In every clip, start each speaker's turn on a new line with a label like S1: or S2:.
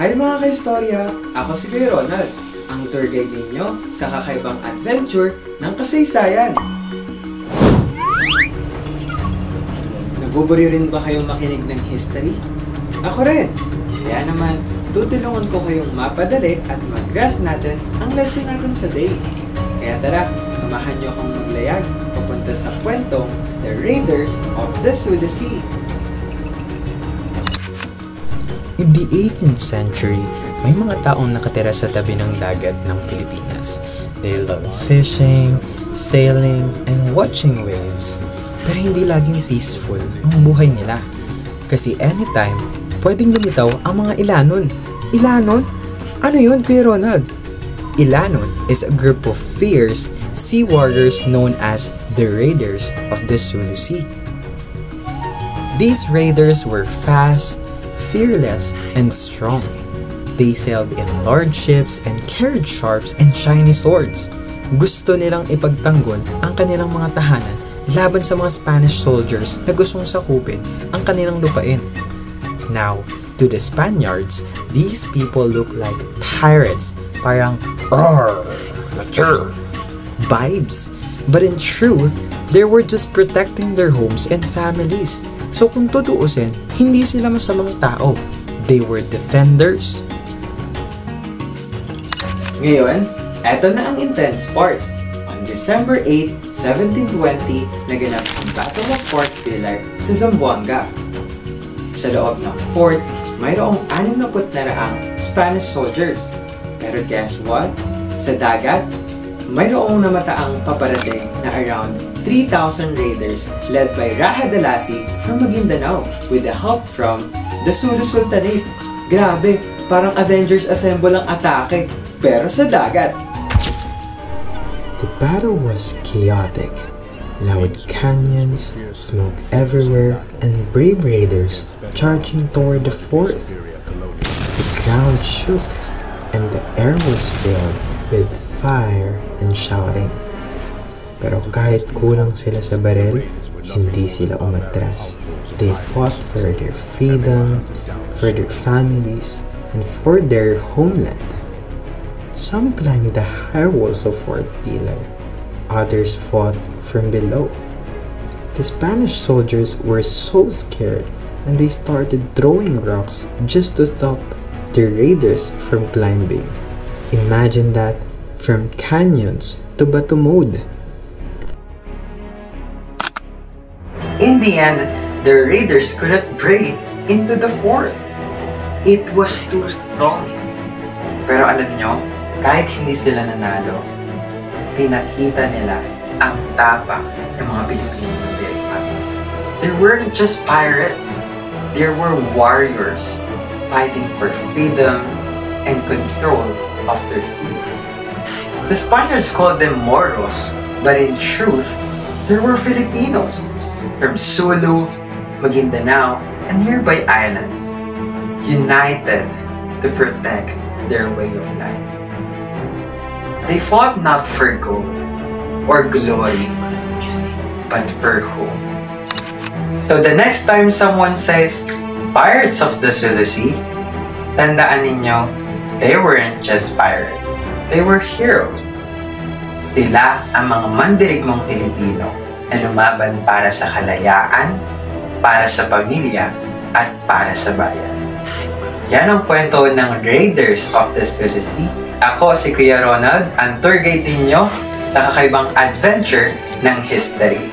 S1: Hi mga kaistorya! Ako si Kuya Ronald, ang tour guide ninyo sa kakaibang adventure ng kasaysayan. Nagbuburi rin ba kayong makinig ng history? Ako rin! Kaya naman, tutulungan ko kayong mapadali at mag-grasp natin ang lesson natin today. Kaya tara, samahan niyo akong maglayag papunta sa kwentong The Raiders of the Sulu Sea.
S2: In the 18th century, may mga taong nakatira sa tabi ng dagat ng Pilipinas. They love fishing, sailing, and watching waves. Pero hindi laging peaceful ang buhay nila. Kasi anytime, pwedeng lumitaw ang mga ilanon. Ilanon? Ano yun, Kuya Ronald? Ilanon is a group of fierce sea warriors known as the Raiders of the Sulu Sea. These raiders were fast, fearless, and strong. They sailed in large ships and carried sharps and shiny swords. Gusto nilang ipagtanggol ang kanilang mga tahanan laban sa mga Spanish soldiers na gustong sakupin ang kanilang lupain. Now, to the Spaniards, these people look like pirates, parang mature vibes. But in truth, they were just protecting their homes and families. So kung tutuusin, hindi sila masamang tao. They were defenders.
S1: Ngayon, eto na ang intense part. On December 8, 1720, naganap ang Battle of Fort Pillar sa Zamboanga. Sa loob ng fort, mayroong 60 na raang Spanish soldiers. Pero guess what? Sa dagat, mayroong namataang paparating na around 3,000 raiders led by Raja Dalasi from Maguindanao with the help from the Sulu Sultanate. Grabe, parang Avengers Assemble ang atake, pero sa dagat.
S2: The battle was chaotic. Loud canyons, smoke everywhere, and brave raiders charging toward the fort. The ground shook, and the air was filled with fire and shouting. Pero kahit kulang sila sa baril, hindi sila umatras. They fought for their freedom, for their families, and for their homeland. Some climbed the high walls of Fort Pillar. Others fought from below. The Spanish soldiers were so scared and they started throwing rocks just to stop the raiders from climbing. Imagine that, from canyons to bato mode.
S1: In the end, the raiders couldn't break into the fort. It was too strong. Pero alam nyo, kahit hindi sila nanalo, pinakita nila ang tapang ng mga Pilipino militar. They weren't just pirates. They were warriors fighting for freedom and control of their seas. The Spaniards called them Moros, but in truth, they were Filipinos from Sulu, Maguindanao, and nearby islands, united to protect their way of life. They fought not for gold or glory, but for hope. So the next time someone says, Pirates of the Sulu Sea, tandaan ninyo, they weren't just pirates, they were heroes. Sila ang mga mandirigmang Pilipino na lumaban para sa kalayaan, para sa pamilya, at para sa bayan. Yan ang kwento ng Raiders of the Sulu Sea. Ako si Kuya Ronald, ang tour guide ninyo sa kakaibang adventure ng history.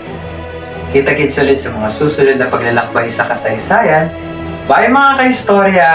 S1: Kita-kits ulit sa mga susunod na paglalakbay sa kasaysayan. Bye mga kaistorya!